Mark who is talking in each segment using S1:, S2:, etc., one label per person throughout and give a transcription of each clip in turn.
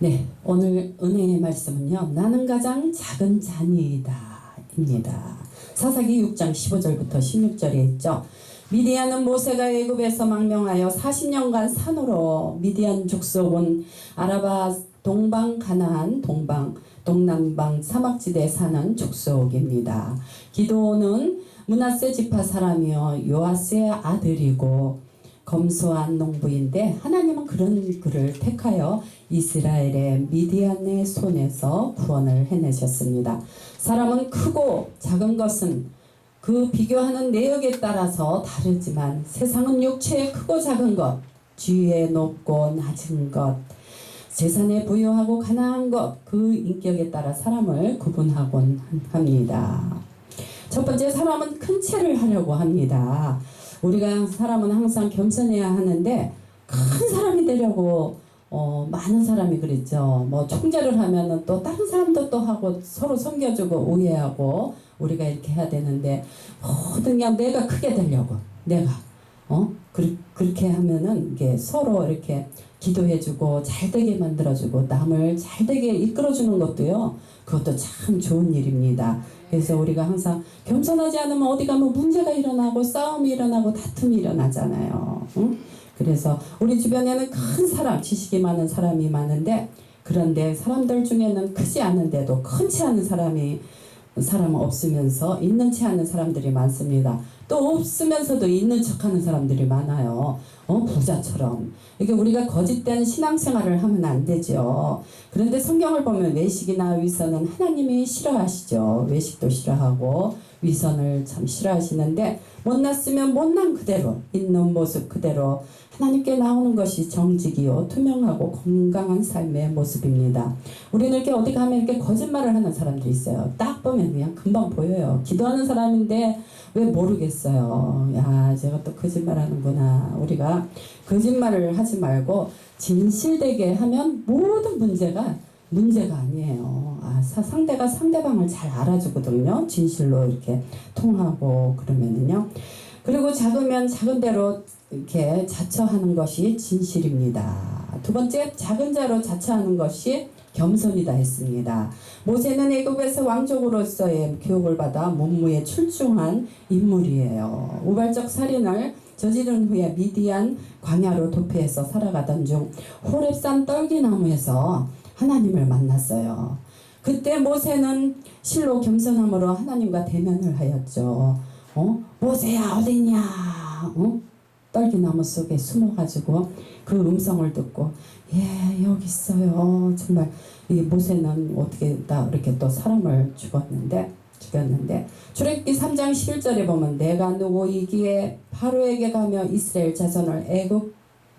S1: 네, 오늘 은혜의 말씀은요. 나는 가장 작은 자니이다 입니다. 사사기 6장 15절부터 16절에 있죠. 미디안은 모세가 애굽에서 망명하여 40년간 산으로 미디안 족속은 아라바 동방 가나안 동남방 사막지대에 사는 족속입니다. 기드온은 므낫세 지파 사람이요 요아스의 아들이고 검소한 농부인데 하나님은 그런 그를 택하여 이스라엘의 미디안의 손에서 구원을 해내셨습니다. 사람은 크고 작은 것은 그 비교하는 내역에 따라서 다르지만 세상은 육체의 크고 작은 것, 지위에 높고 낮은 것, 재산에 부유하고 가난한 것, 그 인격에 따라 사람을 구분하곤 합니다. 첫 번째, 사람은 큰 체를 하려고 합니다. 우리가 사람은 항상 겸손해야 하는데 큰 사람이 되려고 많은 사람이 그랬죠. 뭐 총재를 하면은 또 다른 사람도 또 하고 서로 섬겨주고 우애하고 우리가 이렇게 해야 되는데 모든 게 내가 크게 되려고 내가 그렇게 하면은 이게 서로 이렇게 기도해주고 잘되게 만들어주고 남을 잘되게 이끌어주는 것도요. 그것도 참 좋은 일입니다. 그래서 우리가 항상 겸손하지 않으면 어디 가면 문제가 일어나고 싸움이 일어나고 다툼이 일어나잖아요. 응? 그래서 우리 주변에는 큰 사람, 지식이 많은 사람이 많은데 그런데 사람들 중에는 크지 않은데도 큰치 않은 사람은 없으면서 있는 체 않은 사람들이 많습니다. 또 없으면서도 있는 척하는 사람들이 많아요. 부자처럼. 이게 우리가 거짓된 신앙생활을 하면 안 되죠. 그런데 성경을 보면 외식이나 위선은 하나님이 싫어하시죠. 외식도 싫어하고 위선을 참 싫어하시는데 못났으면 못난 그대로 있는 모습 그대로 하나님께 나오는 것이 정직이요 투명하고 건강한 삶의 모습입니다. 우리는 이렇게 어디 가면 이렇게 거짓말을 하는 사람들이 있어요. 딱 보면 그냥 금방 보여요. 기도하는 사람인데 왜 모르겠어요. 야, 제가 또 거짓말 하는구나. 우리가 거짓말을 하지 말고 진실되게 하면 모든 문제가 아니에요. 상대가 상대방을 잘 알아주거든요. 진실로 이렇게 통하고 그러면은요. 그리고 작으면 작은 대로 이렇게 자처하는 것이 진실입니다. 두 번째, 작은 자로 자처하는 것이 겸손이다 했습니다. 모세는 애굽에서 왕족으로서의 교육을 받아 문무에 출중한 인물이에요. 우발적 살인을 저지른 후에 미디안 광야로 도피해서 살아가던 중 호렙산 떨기나무에서 하나님을 만났어요. 그때 모세는 실로 겸손함으로 하나님과 대면을 하였죠. 모세야 어디냐? 떨기나무 속에 숨어가지고 그 음성을 듣고 예 여기 있어요. 정말 이 모세는 어떻게 다 이렇게 또 사람을 죽였는데 출애굽기 3장 11절에 보면 내가 누구이기에 바로에게 가며 이스라엘 자손을 애굽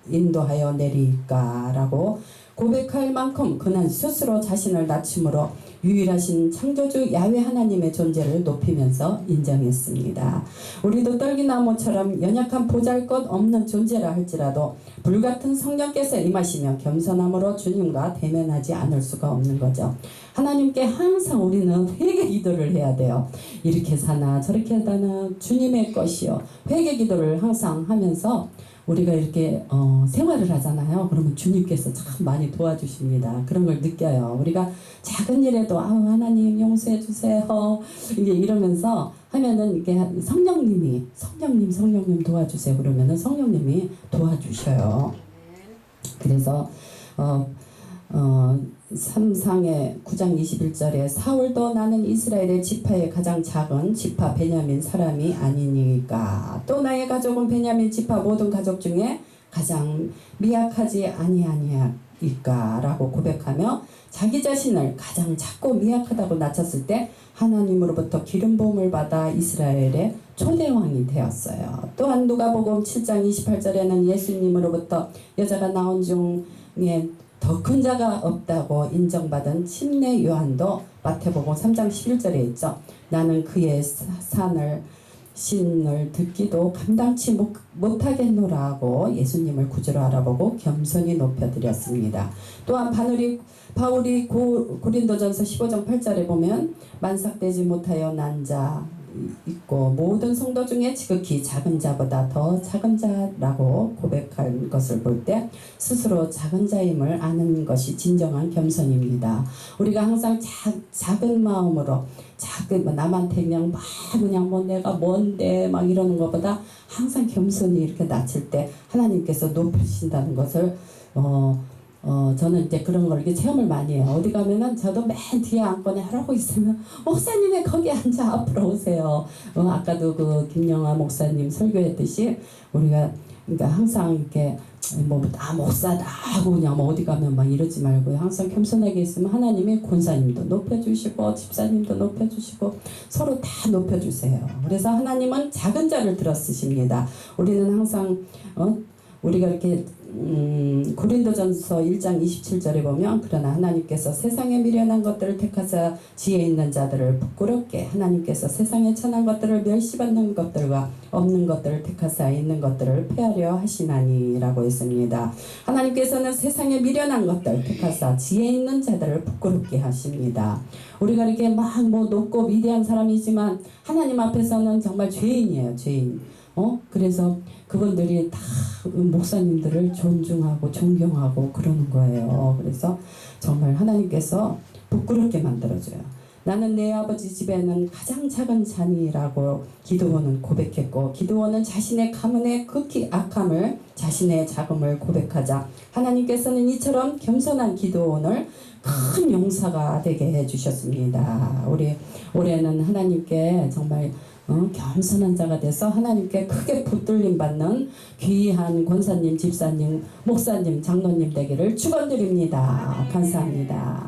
S1: 인도하여 내리까 라고 고백할 만큼 그는 스스로 자신을 낮춤으로 유일하신 창조주 야훼 하나님의 존재를 높이면서 인정했습니다. 우리도 떨기나무처럼 연약한 보잘것없는 존재라 할지라도 불같은 성령께서 임하시며 겸손함으로 주님과 대면하지 않을 수가 없는 거죠. 하나님께 항상 우리는 회개 기도를 해야 돼요. 이렇게 사나 저렇게 사나 주님의 것이요. 회개 기도를 항상 하면서 우리가 이렇게 생활을 하잖아요. 그러면 주님께서 참 많이 도와주십니다. 그런 걸 느껴요. 우리가 작은 일에도 하나님 용서해 주세요. 이게 이러면서 하면은 이게 성령님 도와주세요. 그러면은 성령님이 도와주셔요. 그래서 삼상의 9장 21절에 사울도 나는 이스라엘의 지파의 가장 작은 지파 베냐민 사람이 아니니까 또 나의 가족은 베냐민 지파 모든 가족 중에 가장 미약하지 아니하니까 라고 고백하며 자기 자신을 가장 작고 미약하다고 낮췄을 때 하나님으로부터 기름 부음을 받아 이스라엘의 초대왕이 되었어요. 또한 누가복음 7장 28절에는 예수님으로부터 여자가 나온 중에 더 큰 자가 없다고 인정받은 침례 요한도 마태복음 3장 11절에 있죠. 나는 그의 신을 듣기도 감당치 못하겠노라고 예수님을 구주로 알아보고 겸손히 높여드렸습니다. 또한 바울이 고린도전서 15장 8절에 보면 만삭되지 못하여 난 자 있고 모든 성도 중에 지극히 작은 자보다 더 작은 자라고 고백한 것을 볼 때 스스로 작은 자임을 아는 것이 진정한 겸손입니다. 우리가 항상 작은 마음으로 남한테 그냥 뭐 내가 뭔데 막 이러는 것보다 항상 겸손히 이렇게 낮출 때 하나님께서 높이신다는 것을 저는 이제 그런 걸 이렇게 체험을 많이 해요. 어디 가면은 저도 맨 뒤에 앉거나 하라고 있으면 목사님 왜 거기 앉아 앞으로 오세요. 아까도 그 김영아 목사님 설교했듯이 우리가 그러니까 항상 이렇게 목사다 하고 그냥 어디 가면 막 이러지 말고요. 항상 겸손하게 있으면 하나님이 권사님도 높여주시고 집사님도 높여주시고 서로 다 높여주세요. 그래서 하나님은 작은 자를 들어 쓰십니다. 우리는 항상 우리가 이렇게 고린도전서 1장 27절에 보면 그러나 하나님께서 세상에 미련한 것들을 택하사 지혜 있는 자들을 부끄럽게 하나님께서 세상에 천한 것들을 멸시받는 것들과 없는 것들을 택하사 있는 것들을 폐하려 하시나니 라고 했습니다. 하나님께서는 세상에 미련한 것들 택하사 지혜 있는 자들을 부끄럽게 하십니다. 우리가 이렇게 높고 위대한 사람이지만 하나님 앞에서는 정말 죄인이에요. 죄인. 그래서 그분들이 다 목사님들을 존중하고 존경하고 그러는 거예요. 그래서 정말 하나님께서 부끄럽게 만들어줘요. 나는 내 아버지 집에는 가장 작은 자니라고 기드온은 고백했고, 기드온은 자신의 가문의 극히 악함을, 자신의 자금을 고백하자 하나님께서는 이처럼 겸손한 기드온을 큰 용사가 되게 해주셨습니다. 우리 올해는 하나님께 정말 겸손한 자가 돼서 하나님께 크게 붙들림 받는 귀한 권사님, 집사님, 목사님, 장로님 되기를 축원드립니다. 감사합니다.